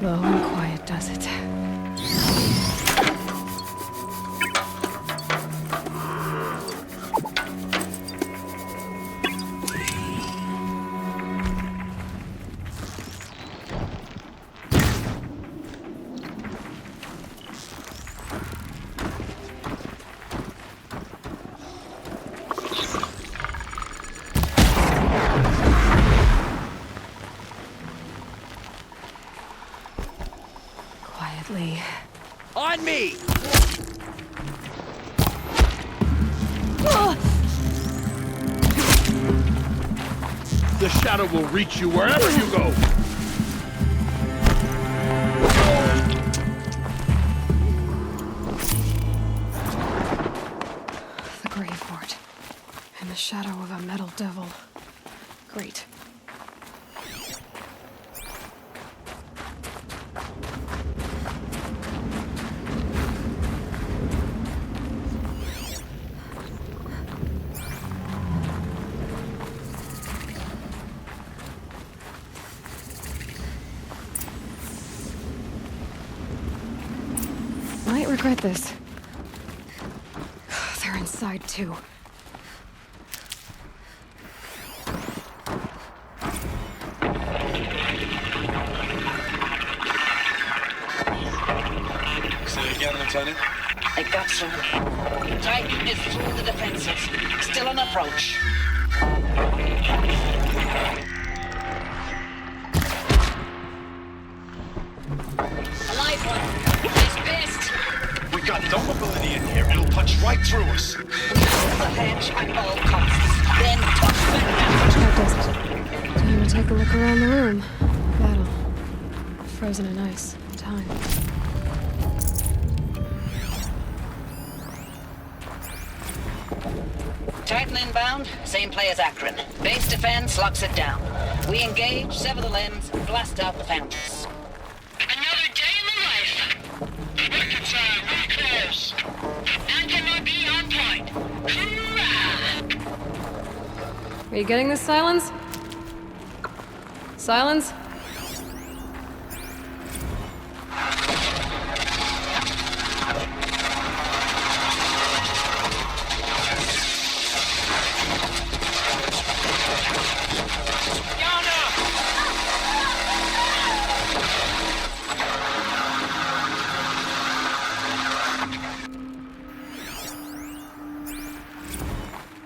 Low and quiet does it. Quietly. On me! The shadow will reach you wherever you go! The Grave-Hoard. In the shadow of a metal devil. Great. Might regret this. They're inside too. Say again, Lieutenant. I got some. Titan is through the defenses. Still on approach. Alive one. He's pissed. We got no mobility in here. It'll punch right through us. Hold the hedge at all costs. Then touch the ground. That does it. Time to take a look around the room. Battle. Frozen in ice. Time. Titan inbound. Same play as Akron. Base defense locks it down. We engage, sever the limbs, blast out the fountains. Another day in the life. Record time, really close. Anti-MIB on point. Hoorah! Are you getting this, Silence? Silence?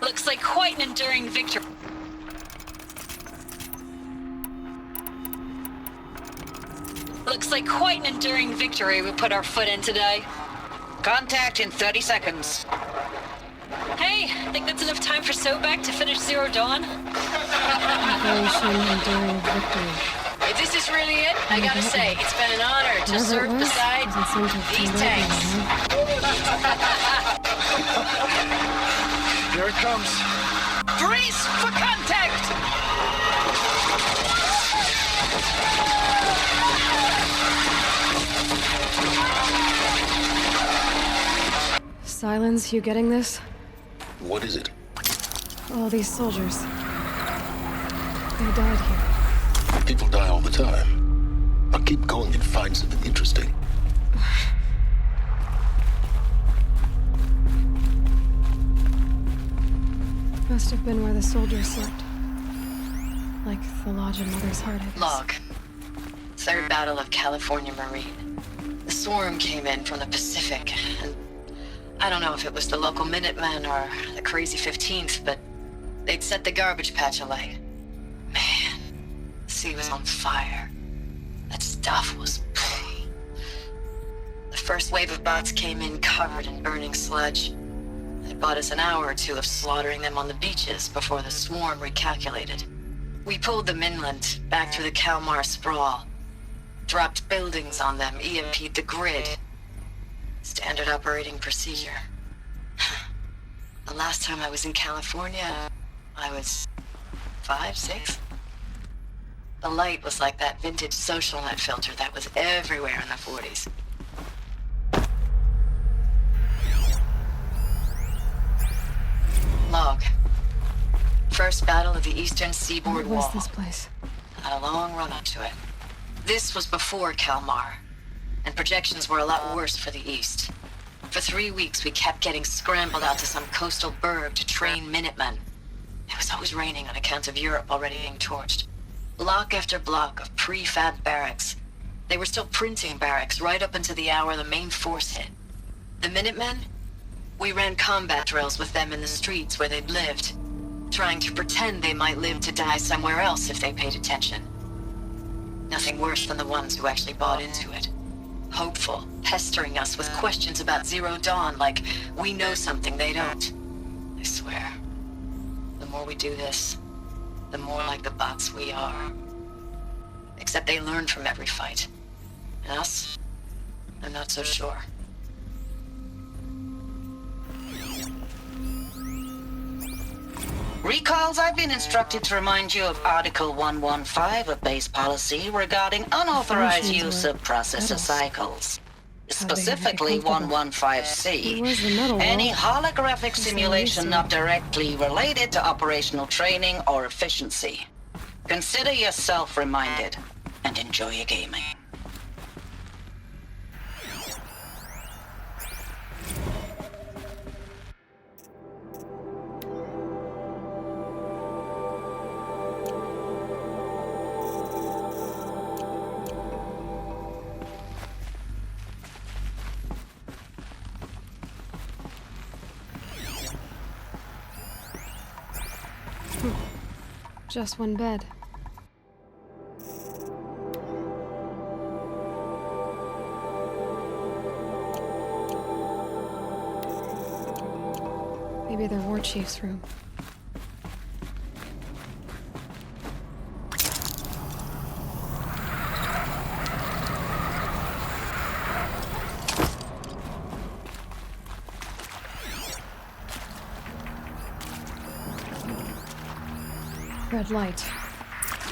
Looks like quite an enduring victory. Looks like quite an enduring victory we put our foot in today. Contact in 30 seconds. Hey, think that's enough time for Sobek to finish Zero Dawn? Operation Enduring Victory. If this is really it, I gotta say, it's been an honor to Whatever serve it was, beside doesn't seem to have these turned out tanks. Here it comes. Brace for contact! Silence, you getting this? What is it? All these soldiers. They died here. People die all the time. But keep going and find something interesting. Must have been where the soldiers slept. Like the lodge in Mother's Heart. Log. Third Battle of California Marine. The swarm came in from the Pacific, and I don't know if it was the local Minutemen or the crazy 15th, but they'd set the garbage patch alight. Man, the sea was on fire. That stuff was... The first wave of bots came in covered in burning sludge. It bought us an hour or two of slaughtering them on the beaches before the swarm recalculated. We pulled them inland, back through the Kalmar sprawl. Dropped buildings on them, EMP'd the grid. Standard operating procedure. The last time I was in California, I was 5, 6? The light was like that vintage social net filter that was everywhere in the 40s. Log. First battle of the Eastern Seaboard What was Wall. this place? Had a long run up to it. This was before Kalmar, and projections were a lot worse for the east. For 3 weeks, we kept getting scrambled out to some coastal burg to train Minutemen. It was always raining on account of Europe already being torched. Block after block of prefab barracks. They were still printing barracks right up until the hour the main force hit. The Minutemen? We ran combat drills with them in the streets where they'd lived, trying to pretend they might live to die somewhere else if they paid attention. Nothing worse than the ones who actually bought into it. Hopeful, pestering us with questions about Zero Dawn like we know something they don't. I swear, the more we do this, the more like the bots we are. Except they learn from every fight. And us? I'm not so sure. Recalls, I've been instructed to remind you of Article 115 of base policy regarding unauthorized use of processor cycles. Specifically 115C. Where's the metal Any wall? holographic simulation not directly related to operational training or efficiency. Consider yourself reminded and enjoy your gaming. Just one bed. Maybe their war chief's room. Red light.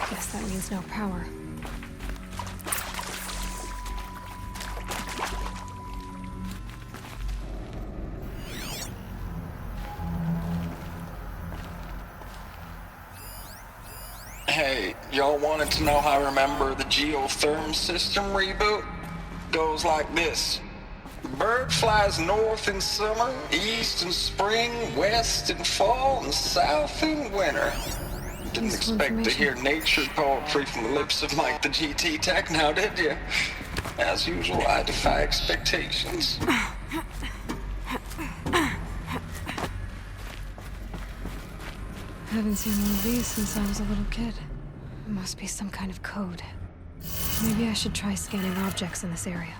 Guess that means no power. Hey, y'all wanted to know how I remember the geotherm system reboot? Goes like this. Bird flies north in summer, east in spring, west in fall, and south in winter. Didn't expect to hear nature poetry from the lips of Mike the GT Tech now, did you? As usual, I defy expectations. Haven't seen one of these since I was a little kid. It must be some kind of code. Maybe I should try scanning objects in this area.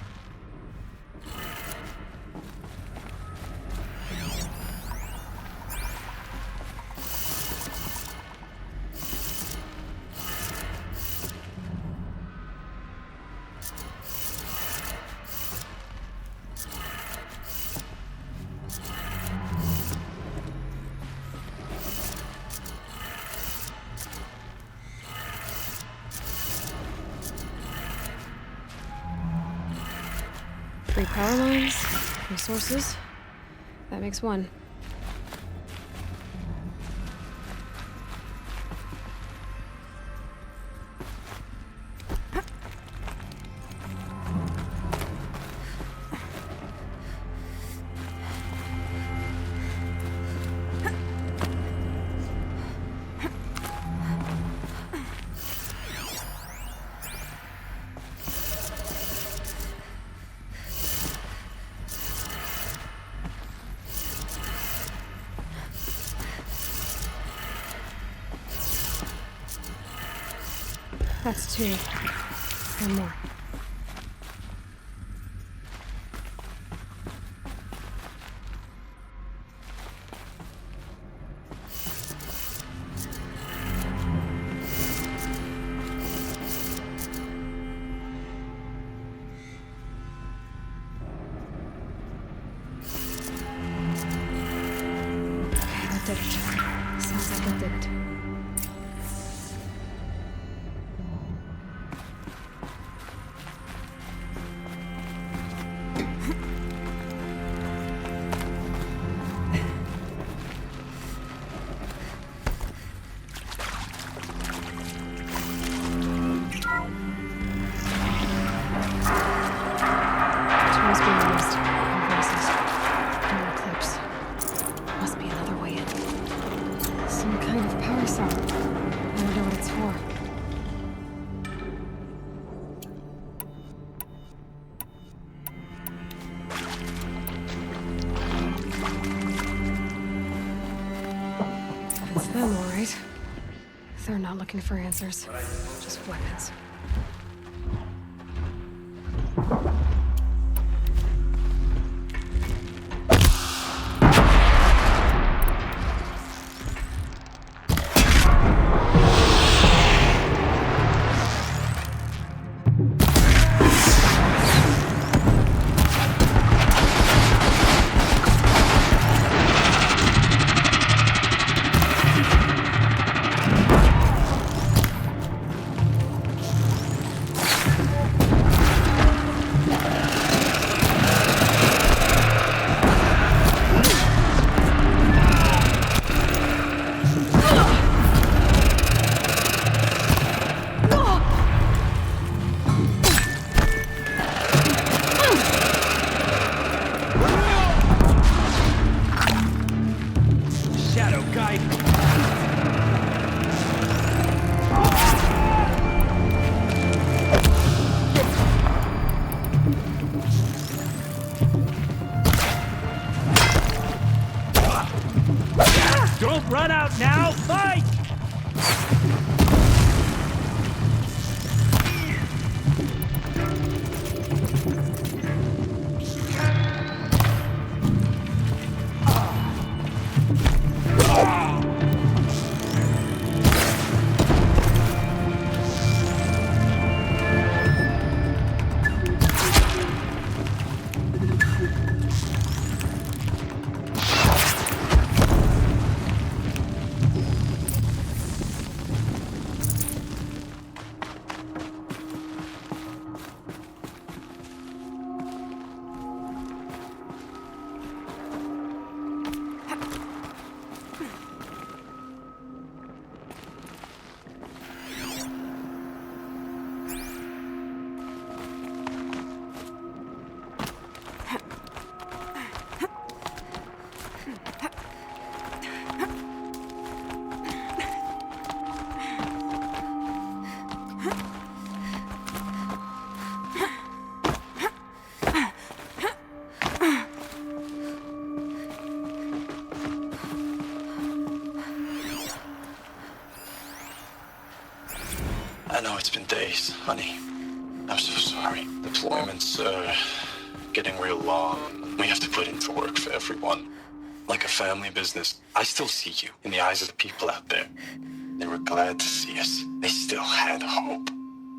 Three power lines, resources. That makes one. That's two. One more. Okay, that did it. Sounds like it did it. I'm not looking for answers, just weapons. Don't run out now! Fight! I know it's been days, honey. I'm so sorry. Deployment's, getting real long. We have to put into work for everyone. Like a family business. I still see you in the eyes of the people out there. They were glad to see us. They still had hope.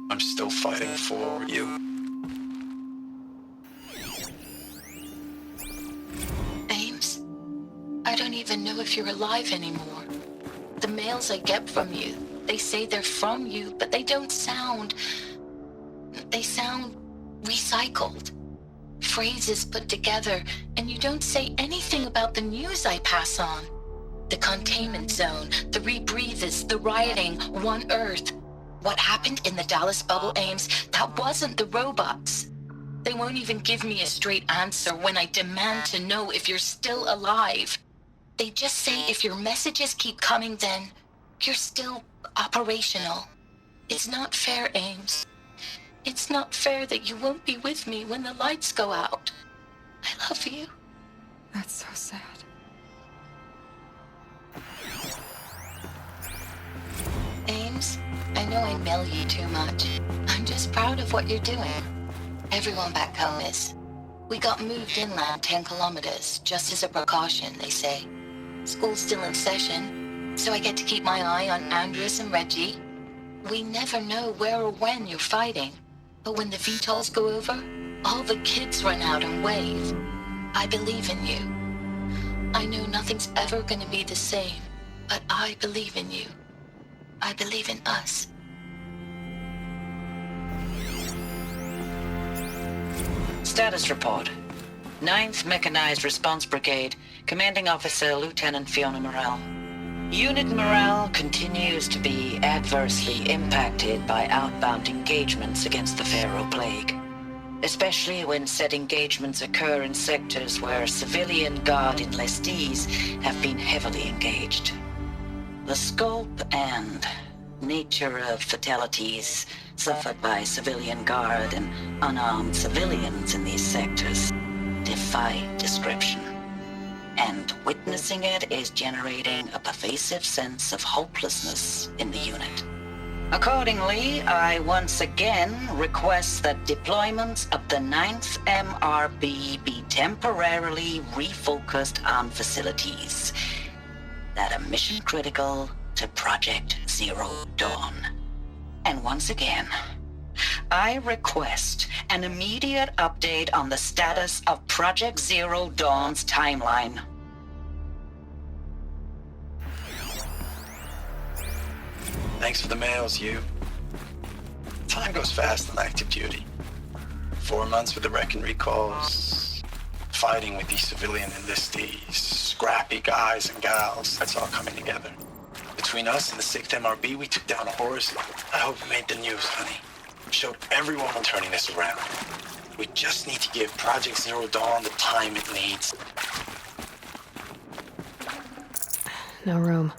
I'm still fighting for you. Ames, I don't even know if you're alive anymore. The mails I get from you, they say they're from you, but they don't sound... They sound recycled. Phrases put together, and you don't say anything about the news I pass on. The containment zone, the rebreathers, the rioting, One Earth. What happened in the Dallas bubble, Ames, that wasn't the robots. They won't even give me a straight answer when I demand to know if you're still alive. They just say if your messages keep coming, then you're still operational. It's not fair, Ames. It's not fair that you won't be with me when the lights go out. I love you. That's so sad. Ames, I know I mail you too much. I'm just proud of what you're doing. Everyone back home is. We got moved inland 10 kilometers, just as a precaution, they say. School's still in session, so I get to keep my eye on Andres and Reggie. We never know where or when you're fighting, but when the VTOLs go over, all the kids run out and wave. I believe in you. I know nothing's ever gonna be the same, but I believe in you. I believe in us. Status report. 9th Mechanized Response Brigade, Commanding Officer Lieutenant Fiona Morrell. Unit morale continues to be adversely impacted by outbound engagements against the Pharaoh Plague, especially when said engagements occur in sectors where civilian guard enlistees have been heavily engaged. The scope and nature of fatalities suffered by civilian guard and unarmed civilians in these sectors defy description. And with witnessing it is generating a pervasive sense of hopelessness in the unit. Accordingly, I once again request that deployments of the 9th MRB be temporarily refocused on facilities that are mission critical to Project Zero Dawn. And once again, I request an immediate update on the status of Project Zero Dawn's timeline. Thanks for the mails, you. Time goes fast on active duty. 4 months with the wreck and recalls, fighting with these civilian enlistees, scrappy guys and gals, that's all coming together. Between us and the 6th MRB, we took down a horse. I hope it made the news, honey. Showed everyone we're turning this around. We just need to give Project Zero Dawn the time it needs. No room.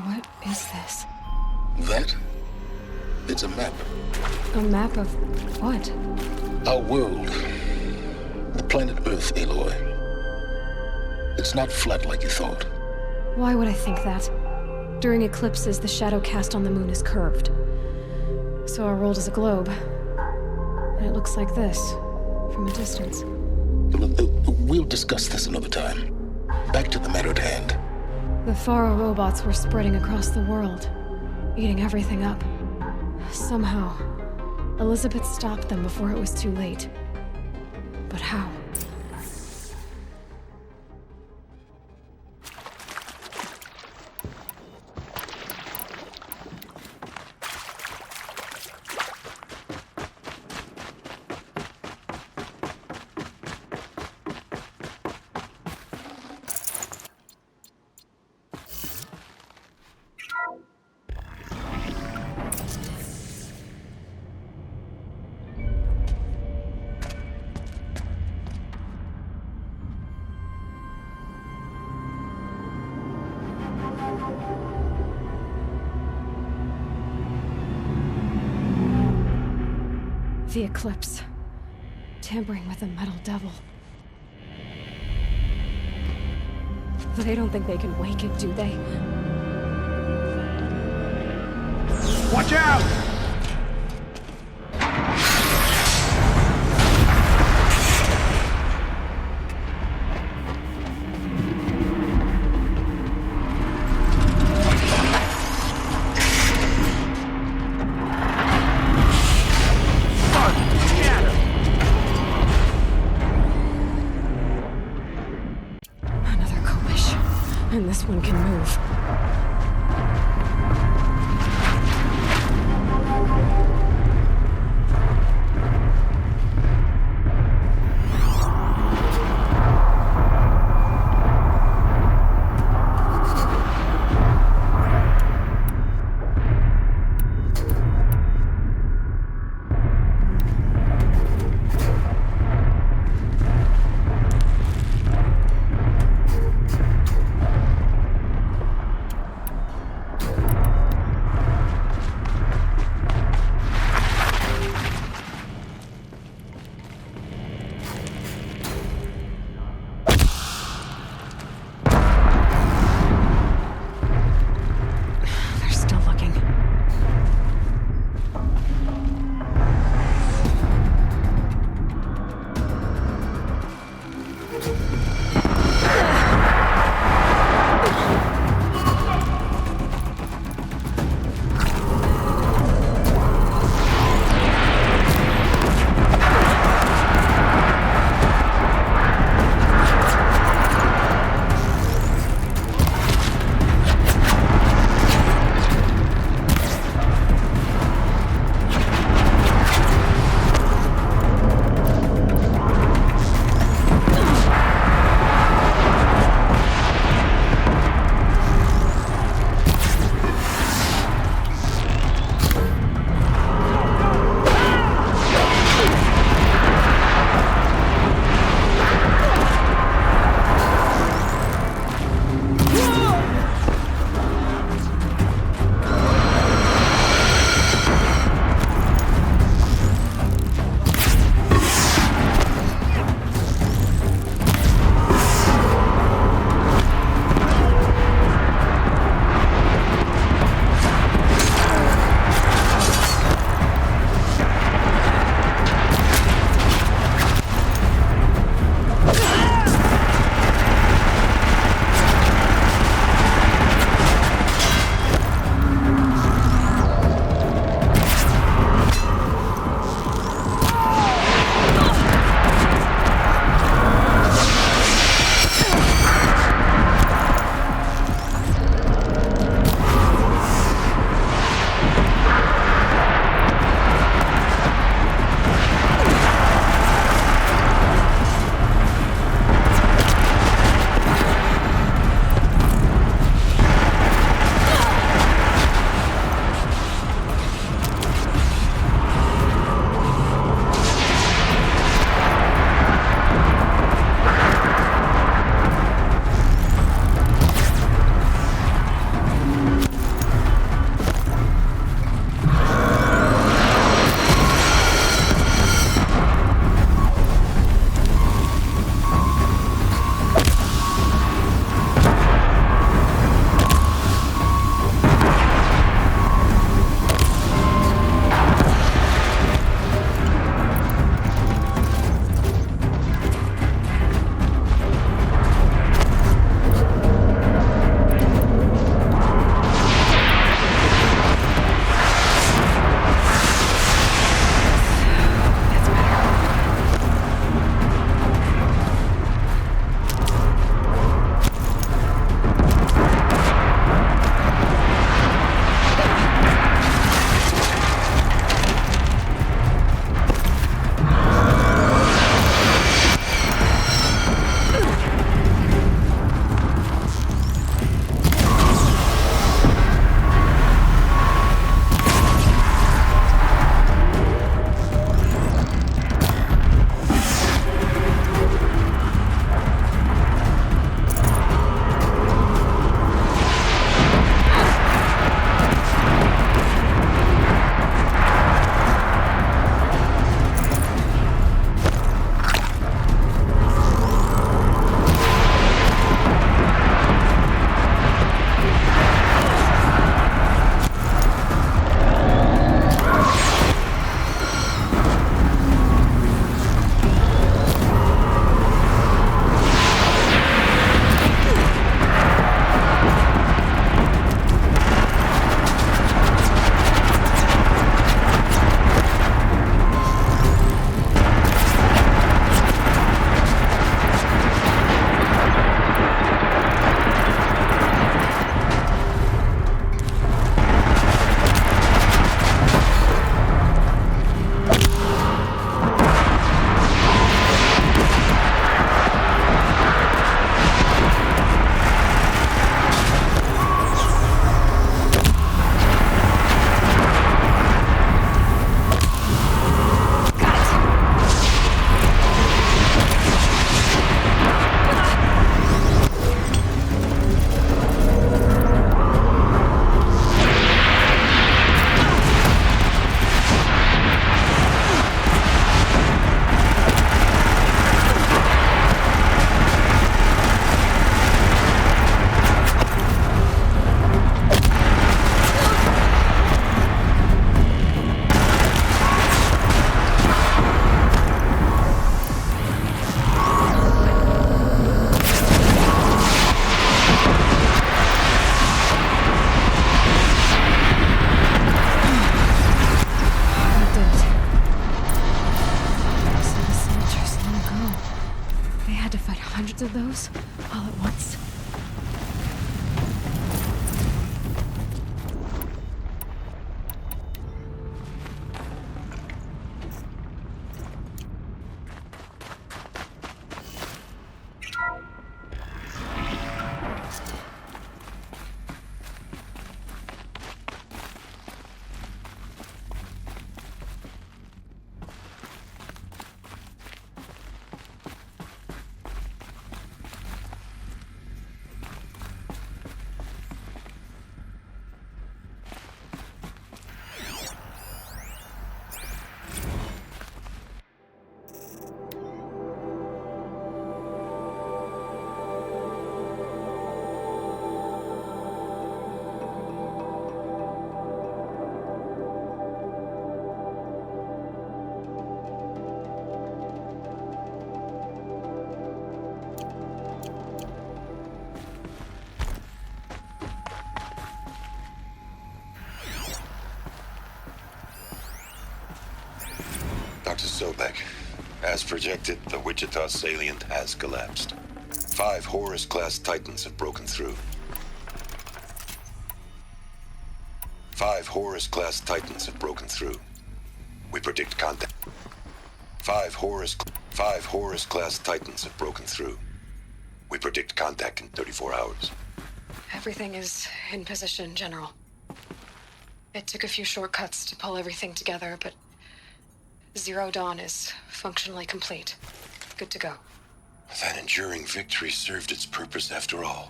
What is this? That? It's a map. A map of what? Our world. The planet Earth, Aloy. It's not flat like you thought. Why would I think that? During eclipses, the shadow cast on the moon is curved. So our world is a globe. And it looks like this, from a distance. We'll discuss this another time. Back to the matter at hand. The Faro robots were spreading across the world, eating everything up. Somehow, Elizabeth stopped them before it was too late. But how? The eclipse. Tampering with the metal devil. They don't think they can wake it, do they? Watch out! Another coalition. And this one can move. fight hundreds of those all at once. Dr. Sobek, as projected, the Wichita salient has collapsed. 5 Horus-class Titans have broken through. 5 Horus-class Titans have broken through. We predict contact. 5 Horus-class Titans have broken through. We predict contact in 34 hours. Everything is in position, General. It took a few shortcuts to pull everything together, but Zero Dawn is functionally complete. Good to go. That enduring victory served its purpose after all.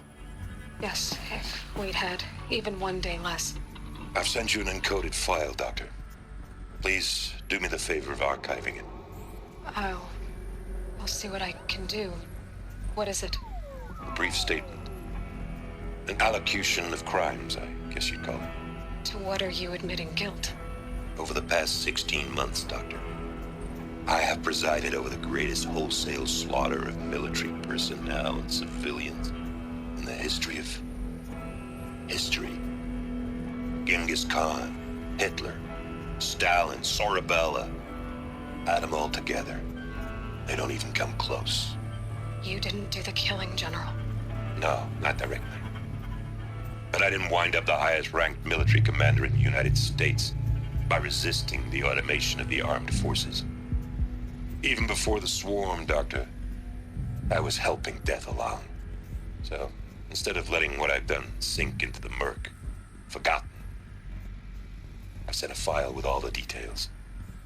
Yes, if we'd had even one day less. I've sent you an encoded file, Doctor. Please do me the favor of archiving it. I'll see what I can do. What is it? A brief statement. An allocution of crimes, I guess you'd call it. To what are you admitting guilt? Over the past 16 months, Doctor, I have presided over the greatest wholesale slaughter of military personnel and civilians in the history of history. Genghis Khan, Hitler, Stalin, Sorabella, add them all together. They don't even come close. You didn't do the killing, General. No, not directly. But I didn't wind up the highest-ranked military commander in the United States by resisting the automation of the armed forces. Even before the swarm, Doctor, I was helping death along. So, instead of letting what I've done sink into the murk, forgotten, I've sent a file with all the details.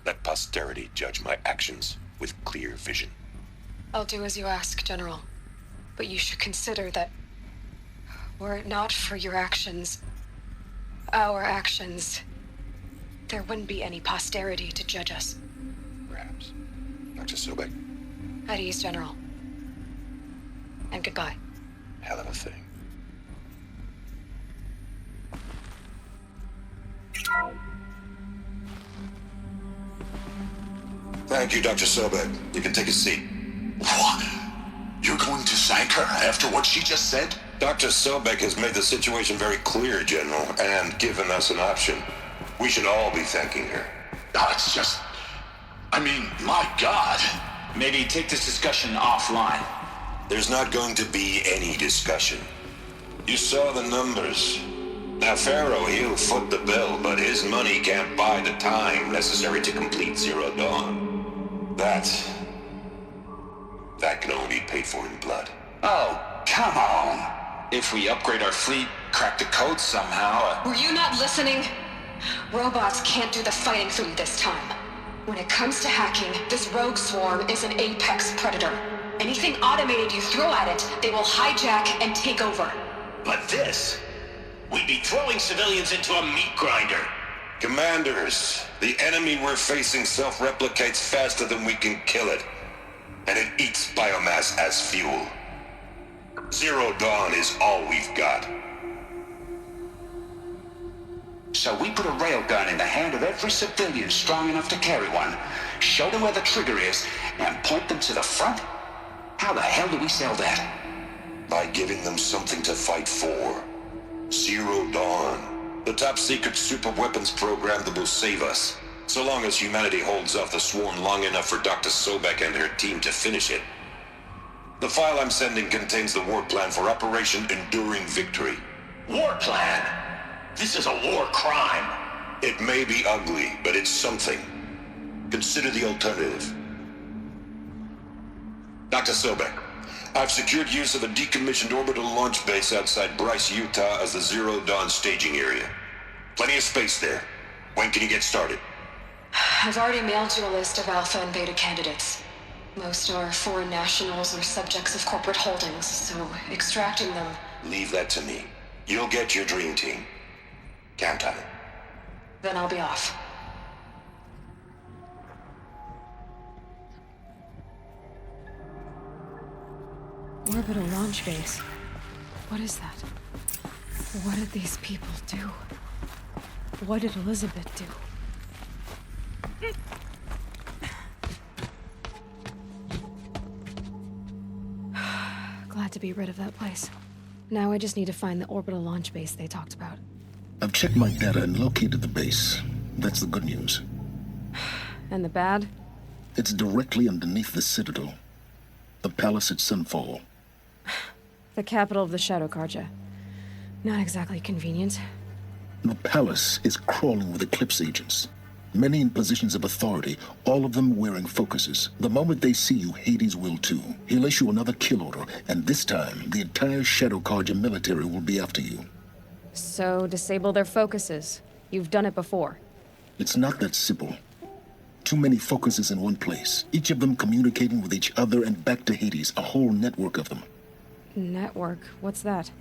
Let posterity judge my actions with clear vision. I'll do as you ask, General. But you should consider that were it not for your actions, our actions, there wouldn't be any posterity to judge us. Perhaps. Dr. Sobek. At ease, General. And goodbye. Hell of a thing. Thank you, Dr. Sobek. You can take a seat. What? You're going to thank her after what she just said? Dr. Sobek has made the situation very clear, General, and given us an option. We should all be thanking her. It's just... I mean, my God. Maybe take this discussion offline. There's not going to be any discussion. You saw the numbers. Now, Pharaoh, he'll foot the bill, but his money can't buy the time necessary to complete Zero Dawn. That can only be paid for in blood. Oh, come on. If we upgrade our fleet, crack the code somehow... Were you not listening? Robots can't do the fighting for you this time. When it comes to hacking, this rogue swarm is an apex predator. Anything automated you throw at it, they will hijack and take over. But this... we'd be throwing civilians into a meat grinder. Commanders, the enemy we're facing self-replicates faster than we can kill it. And it eats biomass as fuel. Zero Dawn is all we've got. So we put a railgun in the hand of every civilian strong enough to carry one, show them where the trigger is, and point them to the front? How the hell do we sell that? By giving them something to fight for. Zero Dawn. The top-secret super-weapons program that will save us. So long as humanity holds off the swarm long enough for Dr. Sobek and her team to finish it. The file I'm sending contains the war plan for Operation Enduring Victory. War plan? This is a war crime. It may be ugly, but it's something. Consider the alternative. Dr. Sobek, I've secured use of a decommissioned orbital launch base outside Bryce, Utah as the Zero Dawn staging area. Plenty of space there. When can you get started? I've already mailed you a list of Alpha and Beta candidates. Most are foreign nationals or subjects of corporate holdings, so extracting them... Leave that to me. You'll get your dream team. Count on it. Then I'll be off. Orbital launch base. What is that? What did these people do? What did Elizabeth do? Glad to be rid of that place. Now I just need to find the orbital launch base they talked about. I've checked my data and located the base. That's the good news. And the bad? It's directly underneath the Citadel. The palace at Sunfall. The capital of the Shadow Carja. Not exactly convenient. The palace is crawling with Eclipse agents. Many in positions of authority, all of them wearing focuses. The moment they see you, Hades will too. He'll issue another kill order, and this time, the entire Shadow Carja military will be after you. So, disable their focuses. You've done it before. It's not that simple. Too many focuses in one place, each of them communicating with each other and back to Hades, a whole network of them. Network? What's that?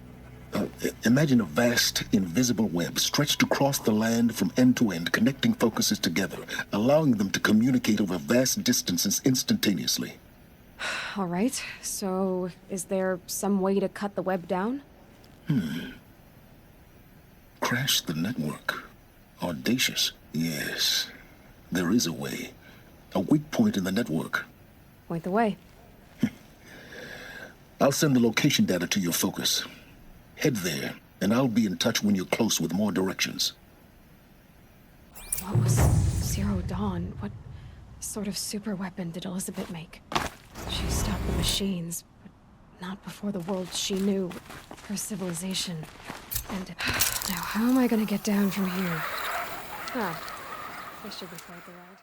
Imagine a vast, invisible web stretched across the land from end to end, connecting focuses together, allowing them to communicate over vast distances instantaneously. All right, so is there some way to cut the web down? Crash the network. Audacious. Yes, there is a way. A weak point in the network. Point the way. I'll send the location data to your focus. Head there, and I'll be in touch when you're close with more directions. What was Zero Dawn? What sort of super weapon did Elizabeth make? She stopped the machines, but not before the world she knew, her civilization. And now how am I gonna get down from here? Ah, I should be quite the ride.